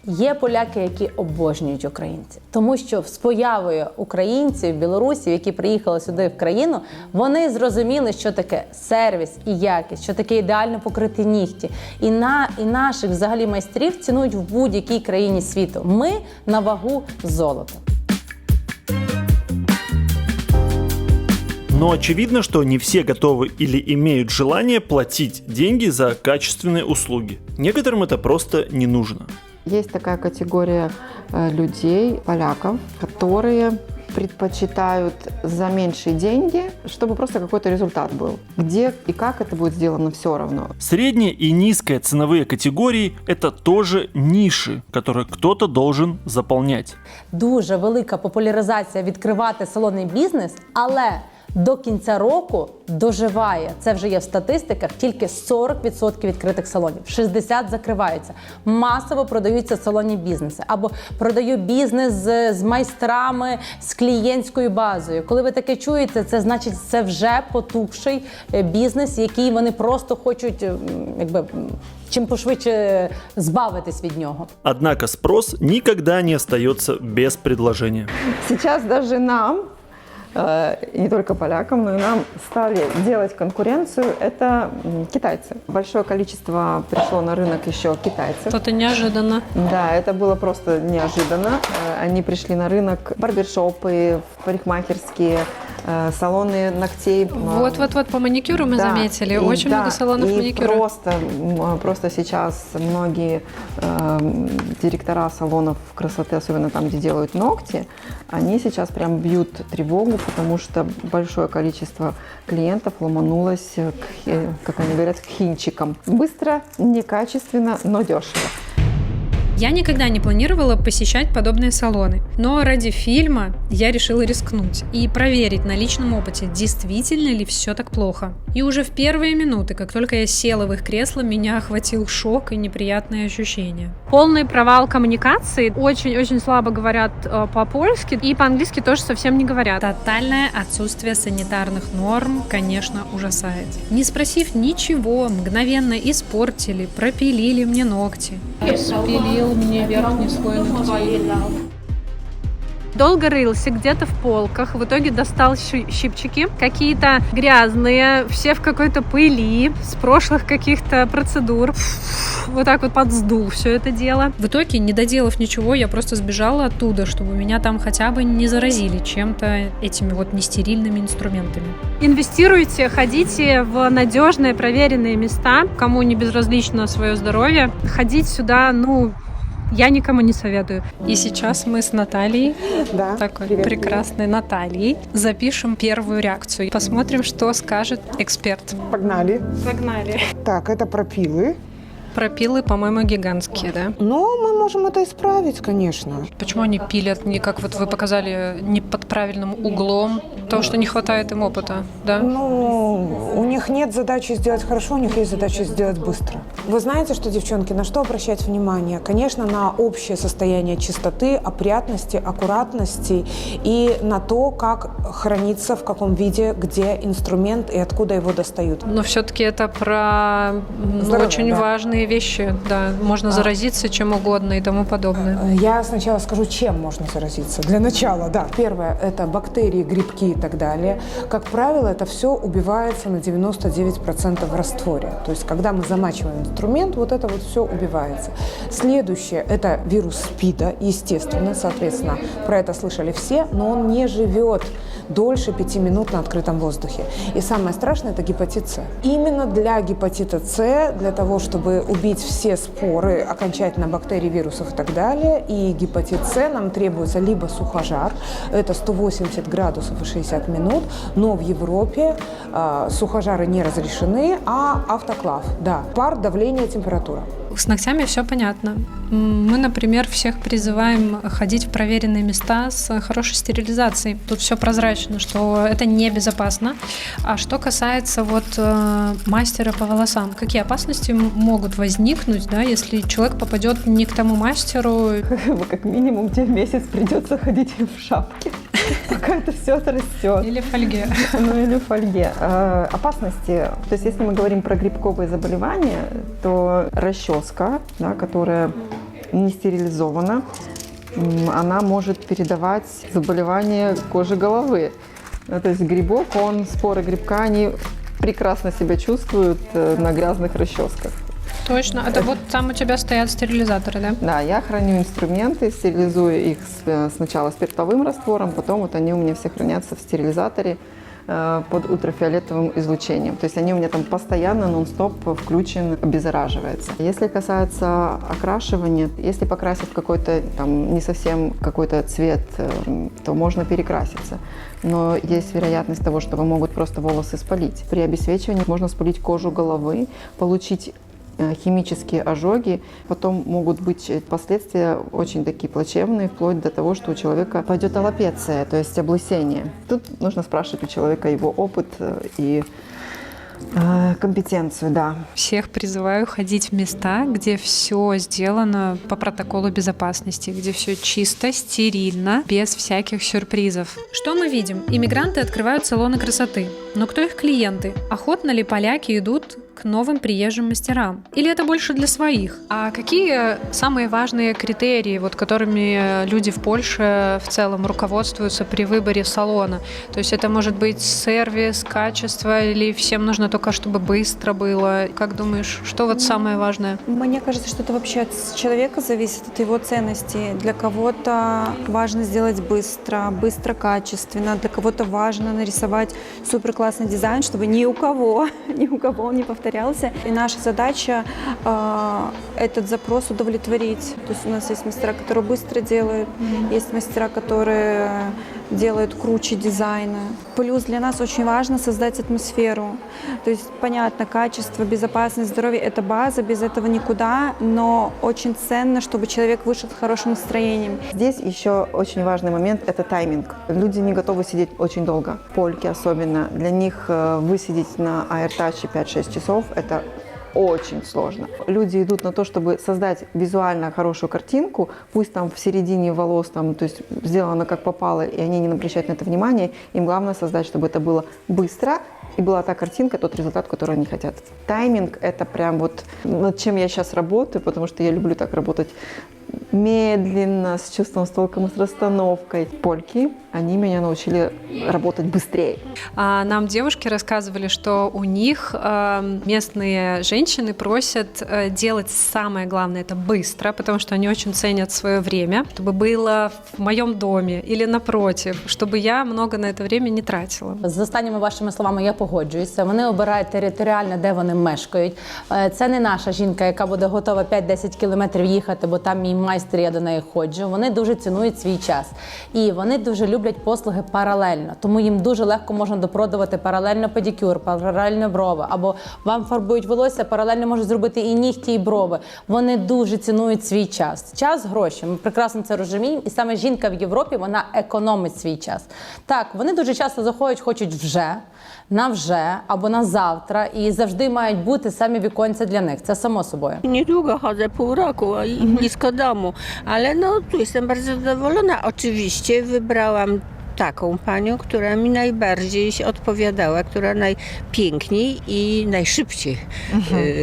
є поляки, які обожнюють українців. Тому що з появою українців, білорусів, які приїхали сюди в країну, вони зрозуміли, що таке сервіс і якість, що таке ідеально покриті нігті. І наших взагалі майстрів цінують в будь-якій країні світу. Ми на вагу золота. Но очевидно, что не все готовы или имеют желание платить деньги за качественные услуги. Некоторым это просто не нужно. Есть такая категория людей, поляков, которые предпочитают за меньшие деньги, чтобы просто какой-то результат был. Где и как это будет сделано, все равно. Средняя и низкая ценовые категории – это тоже ниши, которые кто-то должен заполнять. Дуже велика популяризація відкривати салонний бізнес, але до кінця року доживає, це вже є в статистиках, тільки 40% відкритих салонів, 60% закриваються. Масово продаються салонні бізнеси, або продають бізнес з майстрами, з клієнтською базою. Коли ви таке чуєте, це значить, це вже потухший бізнес, який вони просто хочуть, чим пошвидше збавитись від нього. Однако спрос никогда не остается без предложения. Сейчас даже нам, не только полякам, но и нам стали делать конкуренцию, это китайцы. Большое количество пришло на рынок еще китайцев. Что-то неожиданно. Да, это было просто неожиданно. Они пришли на рынок, барбершопы, парикмахерские, салоны ногтей. Вот по маникюру мы заметили. Очень много салонов маникюра. Просто сейчас многие директора салонов красоты, особенно там, где делают ногти, они сейчас прям бьют тревогу, потому что большое количество клиентов ломанулось, как они говорят, к хинчикам. Быстро, некачественно, но дешево. Я никогда не планировала посещать подобные салоны, но ради фильма я решила рискнуть и проверить на личном опыте, действительно ли все так плохо. И уже в первые минуты, как только я села в их кресло, меня охватил шок и неприятные ощущения. Полный провал коммуникации, очень слабо говорят по-польски и по-английски тоже совсем не говорят. Тотальное отсутствие санитарных норм, конечно, ужасает. Не спросив ничего, мгновенно испортили, пропилили мне ногти. Спилил мне верхний слой ногтей. Долго рылся где-то в полках, в итоге достал щипчики, какие-то грязные, все в какой-то пыли, с прошлых каких-то процедур. Вот так вот подсдул все это дело. В итоге, не доделав ничего, я просто сбежала оттуда, чтобы меня там хотя бы не заразили чем-то этими вот нестерильными инструментами. Инвестируйте, ходите в надежные, проверенные места. Кому не безразлично свое здоровье, ходить сюда, я никому не советую. И сейчас мы с Натальей, такой прекрасной Натальей, запишем первую реакцию. Посмотрим, что скажет эксперт. Погнали. Так, это пропилы. Пропилы, по-моему, гигантские, да? Но мы можем это исправить, конечно. Почему они пилят не как вот вы показали, не под правильным углом? Потому что не хватает им опыта, да? У них нет задачи сделать хорошо, у них есть задача сделать быстро. Вы знаете, что, девчонки, на что обращать внимание? Конечно, на общее состояние чистоты, опрятности, аккуратности и на то, как хранится, в каком виде, где инструмент и откуда его достают. Но все-таки это про очень важные вещи, да. Можно заразиться чем угодно и тому подобное. Я сначала скажу, чем можно заразиться. Для начала, да. Первое – это бактерии, грибки и так далее. Как правило, это все убивается на 99% в растворе. То есть, когда мы замачиваем инструмент, вот это вот все убивается. Следующее – это вирус СПИДа, естественно, соответственно, про это слышали все, но он не живет дольше 5 минут на открытом воздухе. И самое страшное – это гепатит С. Именно для гепатита С, для того, чтобы убить все споры, окончательно бактерий, вирусов и так далее, и гепатит С, нам требуется либо сухожар, это 180 градусов и 60 минут, но в Европе сухожары не разрешены, а автоклав, да, пар, давление, температура. С ногтями все понятно. Мы, например, всех призываем ходить в проверенные места с хорошей стерилизацией. Тут все прозрачно, что это небезопасно. А что касается мастера по волосам, какие опасности могут возникнуть, да, если человек попадет не к тому мастеру? Как минимум тебе месяц придется ходить в шапке, пока это все отрастет. Или в фольге. Или в фольге. Опасности. То есть, если мы говорим про грибковые заболевания, то расческа, да, которая не стерилизована, она может передавать заболевания кожи головы. То есть грибок, споры грибка, они прекрасно себя чувствуют на грязных расческах. Точно. Это там у тебя стоят стерилизаторы, да? Да, я храню инструменты, стерилизую их сначала спиртовым раствором, потом они у меня все хранятся в стерилизаторе под ультрафиолетовым излучением. То есть они у меня там постоянно, нон-стоп включен, обеззараживается. Если касается окрашивания, если покрасить в какой-то там не совсем какой-то цвет, то можно перекраситься. Но есть вероятность того, что могут просто волосы спалить. При обесцвечивании можно спалить кожу головы, получить химические ожоги, потом могут быть последствия очень такие плачевные, вплоть до того, что у человека пойдет аллопеция, то есть облысение. Тут нужно спрашивать у человека его опыт и компетенцию, да. Всех призываю ходить в места, где все сделано по протоколу безопасности, где все чисто, стерильно, без всяких сюрпризов. Что мы видим? Иммигранты открывают салоны красоты. Но кто их клиенты? Охотно ли поляки идут к новым приезжим мастерам? Или это больше для своих? А какие самые важные критерии, которыми люди в Польше в целом руководствуются при выборе салона? То есть это может быть сервис, качество, или всем нужно только, чтобы быстро было? Как думаешь, что самое важное? Мне кажется, что это вообще от человека зависит, от его ценностей. Для кого-то важно сделать быстро, качественно. Для кого-то важно нарисовать суперклассный дизайн, чтобы ни у кого он не повторялся. И наша задача этот запрос удовлетворить. То есть у нас есть мастера, которые быстро делают, есть мастера, которые делают круче дизайны. Плюс для нас очень важно создать атмосферу. То есть, понятно, качество, безопасность, здоровье – это база, без этого никуда, но очень ценно, чтобы человек вышел с хорошим настроением. Здесь еще очень важный момент – это тайминг. Люди не готовы сидеть очень долго. Польки особенно. Для них высидеть на AirTouch 5-6 часов – это очень сложно. Люди идут на то, чтобы создать визуально хорошую картинку, пусть там в середине волос, то есть сделано как попало, и они не обращают на это внимания. Им главное создать, чтобы это было быстро, и была та картинка, тот результат, который они хотят. Тайминг – это прям над чем я сейчас работаю, потому что я люблю так работать медленно, с чувством, с толком, с расстановкой. Польки, они меня научили работать быстрее. Нам девушки рассказывали, что у них местные женщины просят делать самое главное – это быстро, потому что они очень ценят свое время, чтобы было в моем доме или напротив, чтобы я много на это время не тратила. З останніми вашими словами я погоджуюся. Вони обирають територіально, де вони мешкають. Це не наша жінка, яка буде готова 5-10 кілометрів їхати, бо там мій майстер, я до неї ходжу. Вони дуже цінують свій час. І вони дуже люблять послуги паралельно. Тому їм дуже легко можна допродувати паралельно педикюр, паралельно брови. Або вам фарбують волосся, паралельно можуть зробити і нігті, і брови. Вони дуже цінують свій час. Час – гроші. Ми прекрасно це розуміємо. І саме жінка в Європі, вона економить свій час. Так, вони дуже часто заходять, хочуть вже, на вже або на завтра. І завжди мають бути самі віконця для них. Це само собою. Niedługo chodzę, pół roku i blisko domu, ale tu jestem bardzo zadowolona. Oczywiście wybrałam taką panią, która mi najbardziej odpowiadała, która najpiękniej i najszybciej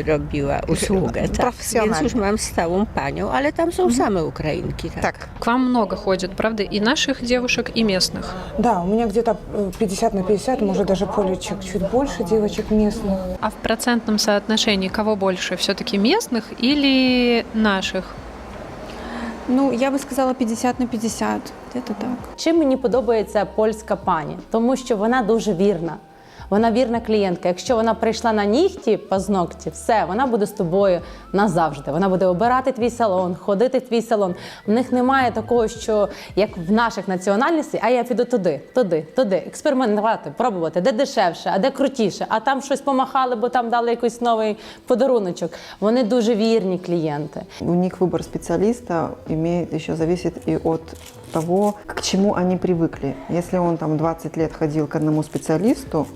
robiła usługę. Tak. Więc już mam stałą panią, ale tam są same Ukrainki. Tak. К вам много ходят, правда, и наших девушек, и местных? Да, у меня где-то 50/50, может даже полечек, чуть больше девочек местных. А в процентном соотношении кого больше? Все-таки местных или наших? Я бы сказала 50/50. Где-то так. Чим мені подобається польська пані? Тому що вона дуже вірна. Вона вірна клієнтка. Якщо вона прийшла на нігті, ногті, все, вона буде з тобою назавжди. Вона буде обирати твій салон, ходити в твій салон. В них немає такого, що як в наших національностях, а я піду туди, експериментувати, пробувати, де дешевше, а де крутіше, а там щось помахали, бо там дали якийсь новий подаруночок. Вони дуже вірні клієнти. У них выбор специалиста имеет еще зависит и от того, к чему они привыкли. Если он там 20 лет ходил к одному специалисту,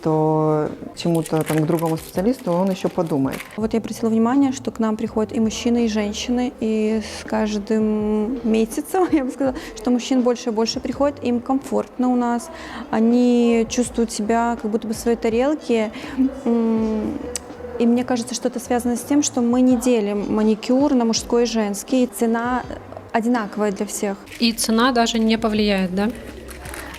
то чему-то там к другому специалисту он еще подумает. Вот я обратила внимание, что к нам приходят и мужчины, и женщины, и с каждым месяцем, я бы сказала, что мужчин больше и больше приходит, им комфортно у нас, они чувствуют себя как будто бы в своей тарелке. И мне кажется, что это связано с тем, что мы не делим маникюр на мужской и женский, и цена одинаковая для всех. И цена даже не повлияет, да?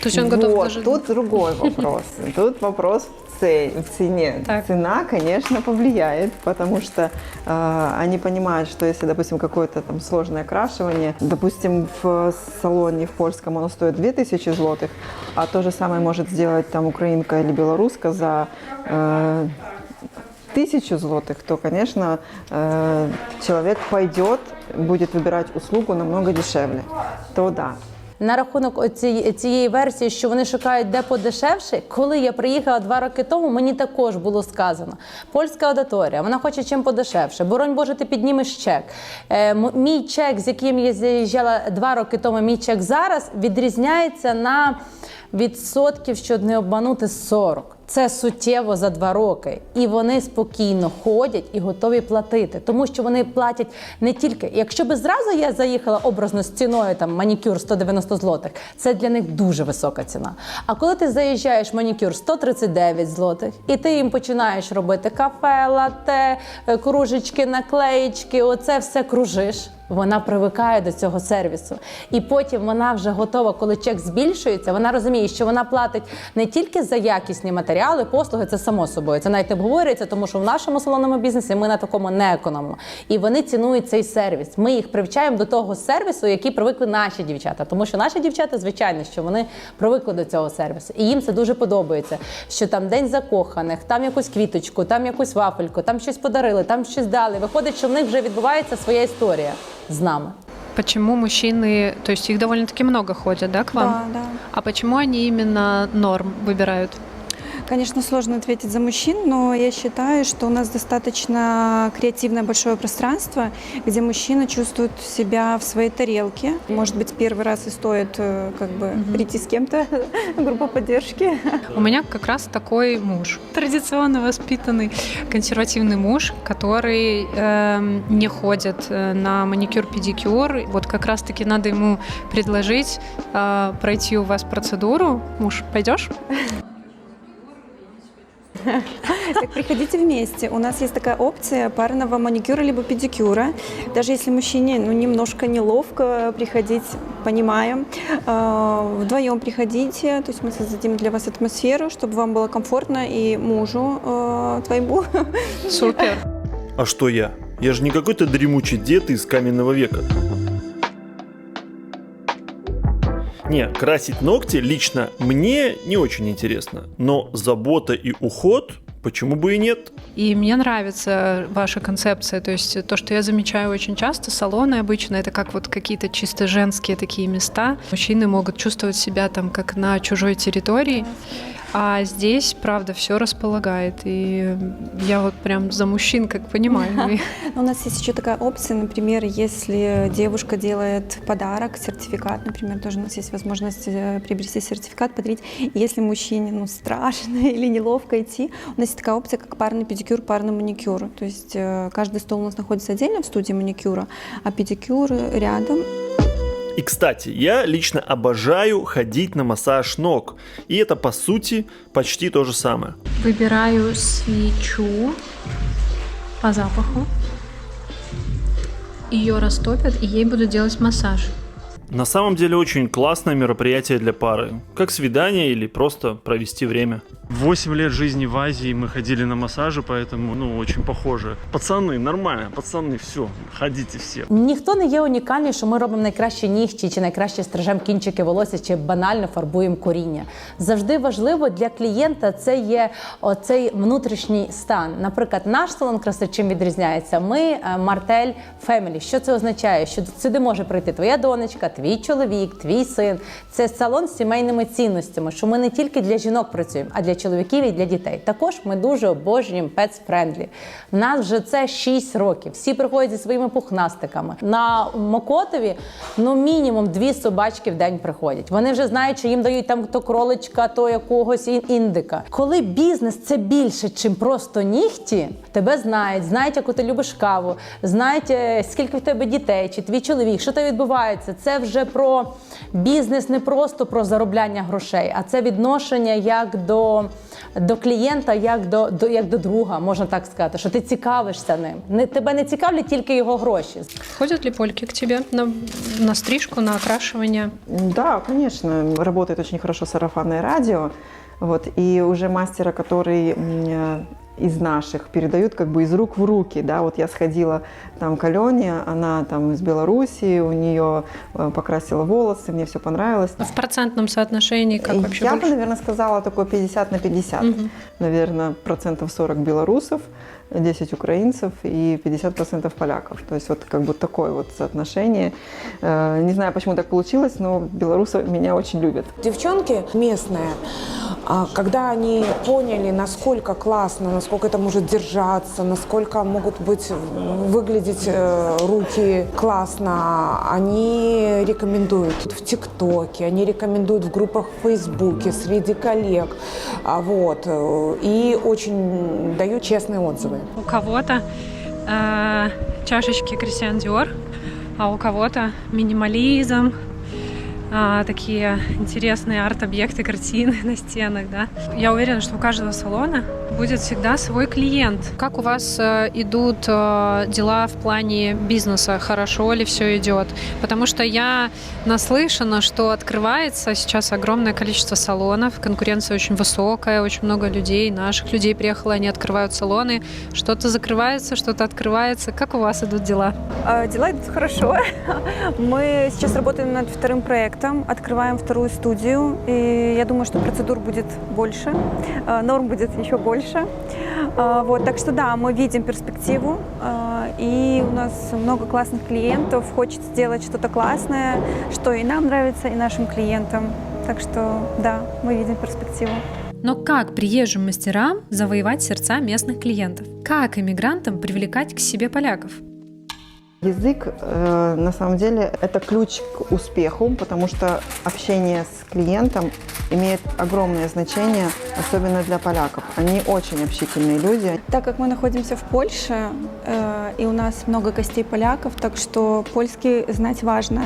То есть он готов даже... Тут другой вопрос. Тут вопрос в цене. Так. Цена, конечно, повлияет, потому что они понимают, что если, допустим, какое-то там сложное окрашивание, допустим, в салоне в польском оно стоит 2000 злотых, а то же самое может сделать там украинка или белоруска за 1000 злотых, то, конечно, человек пойдет, будет выбирать услугу намного дешевле. То да. На рахунок цієї версії, що вони шукають де подешевше, коли я приїхала 2 роки тому, мені також було сказано. Польська аудиторія, вона хоче чим подешевше. Боронь Боже, ти піднімеш чек. Мій чек, з яким я заїжджала 2 роки тому, мій чек зараз відрізняється на відсотків, щоб не обманути, 40. Це суттєво за 2 роки. І вони спокійно ходять і готові платити. Тому що вони платять не тільки... Якщо б зразу я заїхала образно з ціною там, манікюр 190 злотих, це для них дуже висока ціна. А коли ти заїжджаєш манікюр 139 злотих, і ти їм починаєш робити кафе, лате, кружечки, наклеїчки, оце все кружиш, вона привикає до цього сервісу. І потім вона вже готова, коли чек збільшується, вона розуміє, що вона платить не тільки за якісні матеріали, послуги, це само собою. Це навіть не обговорюється, тому що в нашому салонному бізнесі ми на такому не економимо. І вони цінують цей сервіс. Ми їх привчаємо до того сервісу, який привикли наші дівчата. Тому що наші дівчата, звичайно, що вони привикли до цього сервісу. І їм це дуже подобається. Що там день закоханих, там якусь квіточку, там якусь вафельку, там щось подарили, там щось дали. Виходить, що в них вже відбувається своя історія з нами. Почему мужчины, то есть их довольно-таки много ходят, да, к вам? Да. А почему они именно норм выбирают? Конечно, сложно ответить за мужчин, но я считаю, что у нас достаточно креативное большое пространство, где мужчина чувствует себя в своей тарелке. Может быть, первый раз и стоит как бы прийти с кем-то, группа поддержки. У меня как раз такой муж. Традиционно воспитанный, консервативный муж, который не ходит на маникюр-педикюр. Вот как раз-таки надо ему предложить пройти у вас процедуру. Муж, пойдешь? Так приходите вместе. У нас есть такая опция парного маникюра либо педикюра. Даже если мужчине немножко неловко приходить, понимаем, вдвоем приходите. То есть мы создадим для вас атмосферу, чтобы вам было комфортно и мужу твоему. Супер. А что я? Я же не какой-то дремучий дед из каменного века. Не, красить ногти лично мне не очень интересно, но забота и уход, почему бы и нет? И мне нравится ваша концепция, то есть то, что я замечаю очень часто, салоны обычно это как вот какие-то чисто женские такие места. Мужчины могут чувствовать себя там как на чужой территории, а здесь, правда, все располагает. И я вот прям за мужчин как понимаю. У нас есть еще такая опция, например, если девушка делает подарок, сертификат, например, тоже у нас есть возможность приобрести сертификат, подарить. Если мужчине страшно или неловко идти, у нас есть такая опция, как парный педикюр, парный маникюр. То есть каждый стол у нас находится отдельно в студии маникюра, а педикюр рядом. И, кстати, я лично обожаю ходить на массаж ног. И это, по сути, почти то же самое. Выбираю свечу по запаху. Ее растопят, и ей буду делать массаж. На самом деле очень классное мероприятие для пары. Как свидание или просто провести время. 8 лет жизни в Азии мы ходили на массажи, поэтому, ну, очень похоже. Пацаны, нормально, пацаны, все, ходите всі. Ніхто не є унікальний, що ми робимо найкращі нігті, чи найкраще стрижемо кінчики волосся, чи банально фарбуємо коріння. Завжди важливо для клієнта це є оцей внутрішній стан. Наприклад, наш салон краси чим відрізняється? Ми Martell Family. Що це означає? Що сюди може прийти твоя донечка, твій чоловік, твій син. Це салон з сімейними цінностями, що ми не тільки для жінок працюємо, а для чоловіків і для дітей. Також ми дуже обожнюємо pets-friendly. В нас вже це 6 років. Всі приходять зі своїми пухнастиками. На Мокотові, ну, мінімум 2 собачки в день приходять. Вони вже знають, що їм дають там то кроличка, то якогось індика. Коли бізнес – це більше, чим просто нігті, тебе знають, яку ти любиш каву, знають, скільки в тебе дітей, чи твій чоловік, що там відбувається. Це вже про бізнес, не просто про заробляння грошей, а це відношення як до клієнта, як до друга, можна так сказати, що ти цікавишся ним. Тебе не цікавлять тільки його гроші. Ходят ли польки к тебе на стрижку, на окрашивание? Да, конечно. Работает очень хорошо сарафанное радио. Вот, и уже мастера, который из наших передают как бы из рук в руки, да, вот я сходила там к Алене, она там из Белоруссии, у нее покрасила волосы, мне все понравилось. В процентном соотношении как вообще Я больше? бы, наверное, сказала такое 50 на 50. Наверное, 40% белорусов, 10 украинцев и 50% поляков. То есть вот как бы такое вот соотношение. Не знаю, почему так получилось, но белорусы меня очень любят. Девчонки местные, когда они поняли, насколько классно, насколько это может держаться, насколько могут выглядеть руки классно, они рекомендуют в ТикТоке, они рекомендуют в группах в Фейсбуке, среди коллег, вот, и очень дают честные отзывы. У кого-то чашечки Кристиан Диор, а у кого-то минимализм, такие интересные арт-объекты, картины на стенах, да. Я уверена, что у каждого салона будет всегда свой клиент. Как у вас идут дела в плане бизнеса? Хорошо ли все идет? Потому что я наслышана, что открывается сейчас огромное количество салонов, конкуренция очень высокая, очень много людей, наших людей приехало, они открывают салоны, что-то закрывается, что-то открывается. Как у вас идут дела? Дела идут хорошо. Мы сейчас работаем над вторым проектом, открываем вторую студию, и я думаю, что процедур будет больше, норм будет еще больше. Вот, так что да, мы видим перспективу, и у нас много классных клиентов, хочет сделать что-то классное, что и нам нравится, и нашим клиентам. Так что да, мы видим перспективу. Но как приезжим мастерам завоевать сердца местных клиентов? Как иммигрантам привлекать к себе поляков? Язык, на самом деле, это ключ к успеху, потому что общение с клиентом имеет огромное значение, особенно для поляков. Они очень общительные люди. Так как мы находимся в Польше, и у нас много гостей поляков, так что польский знать важно.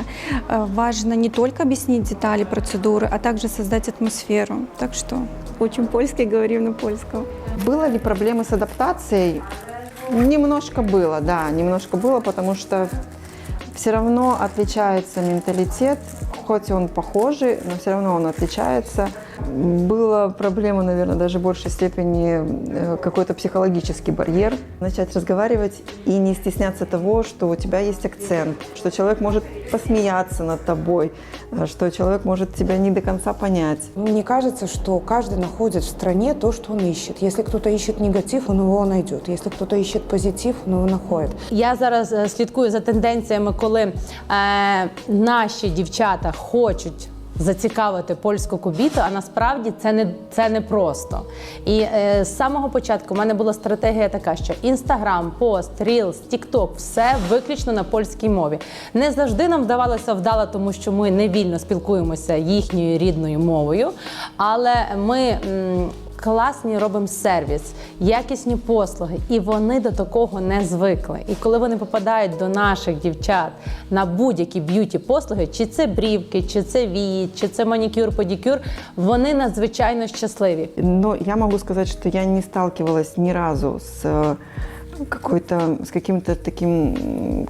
Важно не только объяснить детали процедуры, а также создать атмосферу. Так что учим польский, говорим на польском. Было ли проблемы с адаптацией? Немножко было, да, немножко было, потому что все равно отличается менталитет, хоть он похожий, но все равно он отличается. Была проблема, наверное, даже в большей степени какой-то психологический барьер. Начать разговаривать и не стесняться того, что у тебя есть акцент, что человек может посмеяться над тобой, что человек может тебя не до конца понять. Мне кажется, что каждый находит в стране то, что он ищет. Если кто-то ищет негатив, он его найдет. Если кто-то ищет позитив, он его находит. Я зараз слідкую за тенденціями, коли наші дівчата хочуть зацікавити польську кубіту, а насправді це не просто. І з самого початку в мене була стратегія така, що Інстаграм, пост, Рілс, Тікток – все виключно на польській мові. Не завжди нам вдавалося вдало, тому що ми не вільно спілкуємося їхньою рідною мовою, але ми класні робимо сервіс, якісні послуги, і вони до такого не звикли. І коли вони попадають до наших дівчат на будь-які б'юті-послуги, чи це брівки, чи це вії, чи це манікюр, pedикюр, вони надзвичайно щасливі. Но я могу сказать, что я не сталкивалась ни разу с каким-то таким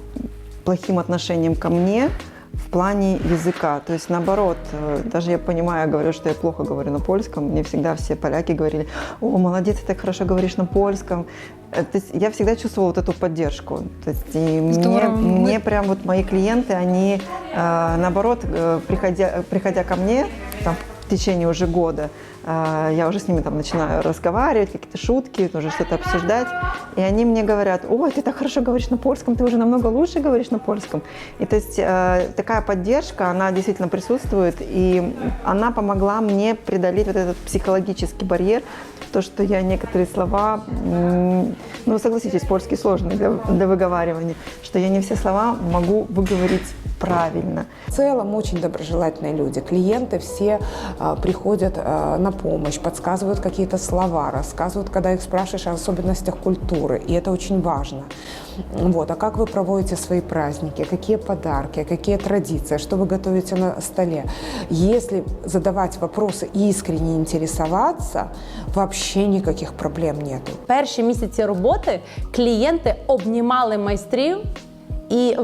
плохим отношением ко мне в плане языка. То есть наоборот, даже я понимаю, говорю, что я плохо говорю на польском, мне всегда все поляки говорили: «О, молодец, ты так хорошо говоришь на польском». То есть я всегда чувствовала вот эту поддержку. То есть и мне прям вот мои клиенты, они наоборот, приходя ко мне там, в течение уже года, я уже с ними там начинаю разговаривать, какие-то шутки, уже что-то обсуждать. И они мне говорят: ой, ты так хорошо говоришь на польском, ты уже намного лучше говоришь на польском. И то есть такая поддержка, она действительно присутствует, и она помогла мне преодолеть вот этот психологический барьер, то, что я некоторые слова, ну, согласитесь, польский сложный для выговаривания, что я не все слова могу выговорить правильно. В целом очень доброжелательные люди. Клиенты все приходят на помощь, подсказывают какие-то слова, рассказывают, когда их спрашиваешь о особенностях культуры, и это очень важно. Вот. А как вы проводите свои праздники, какие подарки, какие традиции, что вы готовите на столе? Если задавать вопросы и искренне интересоваться, вообще никаких проблем нету. Перші місяці роботи клієнти обнімали майстрів. І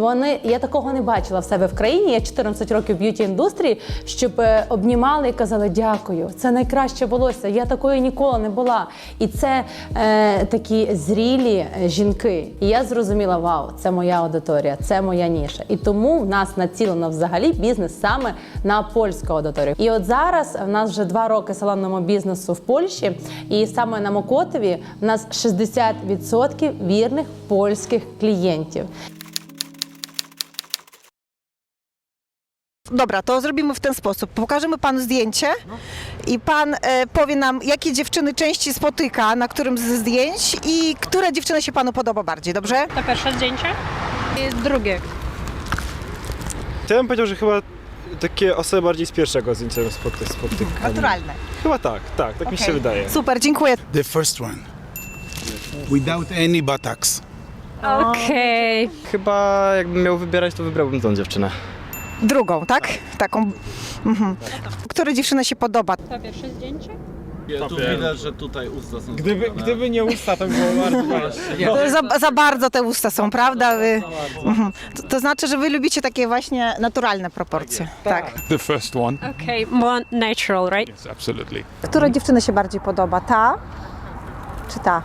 я такого не бачила в себе в країні, я 14 років в б'юті-індустрії, щоб обнімали і казали: дякую, це найкраще волосся, я такою ніколи не була. І це такі зрілі жінки. І я зрозуміла: вау, це моя аудиторія, це моя ніша. І тому в нас націлено взагалі бізнес саме на польську аудиторію. І от зараз в нас вже 2 роки салонному бізнесу в Польщі, і саме на Мокотові в нас 60% вірних польських клієнтів. Dobra, to zrobimy w ten sposób. Pokażemy panu zdjęcie i pan powie nam, jakie dziewczyny częściej spotyka, na którym ze zdjęć i która dziewczyna się panu podoba bardziej, dobrze? To pierwsze zdjęcie i drugie. To ja bym powiedział, że chyba takie osoby bardziej z pierwszego zdjęcia spotykam. Naturalne. Chyba tak mi się wydaje. Super, dziękuję. The first one. Without any buttocks. Okej. Chyba jakbym miał wybierać, to wybrałbym tą dziewczynę. Drugą, tak? Taką. Mhm. Która dziewczyna się podoba? To pierwsze zdjęcie? Tu widać, że tutaj usta są. Gdyby nie usta, to by było bardzo Za bardzo te usta są, prawda? Mhm. To znaczy, że wy lubicie takie właśnie naturalne proporcje. Tak. The first one. Okej, more natural, right? Yes, absolutely. Która dziewczyna się bardziej podoba? Ta czy ta?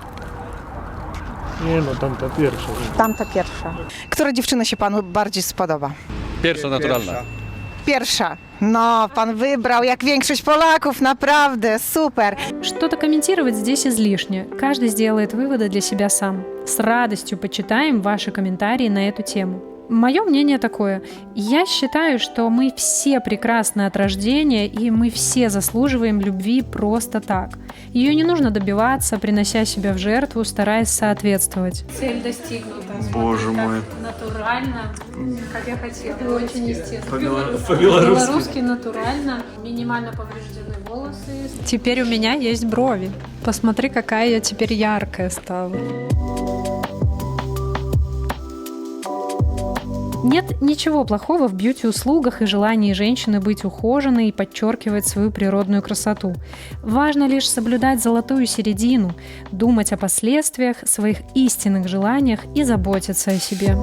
Nie no, tamta pierwsza. Tamta pierwsza. Która dziewczyna się panu bardziej spodoba? Pierwsza naturalna. Pierwsza. No, pan wybrał, jak większość Polaków, naprawdę, super. Что-то комментировать здесь излишне. Каждый сделает выводы для себя сам. С радостью почитаем ваши комментарии на эту тему. Мое мнение такое. Я считаю, что мы все прекрасны от рождения, и мы все заслуживаем любви просто так. Ее не нужно добиваться, принося себя в жертву, стараясь соответствовать. Цель достигнута. Боже мой. Натурально, как я хотела. Очень естественно. По-белорусски. По-белорусски натурально. Минимально повреждены волосы. Теперь у меня есть брови. Посмотри, какая я теперь яркая стала. Нет ничего плохого в бьюти-услугах и желании женщины быть ухоженной и подчеркивать свою природную красоту. Важно лишь соблюдать золотую середину, думать о последствиях, своих истинных желаниях и заботиться о себе.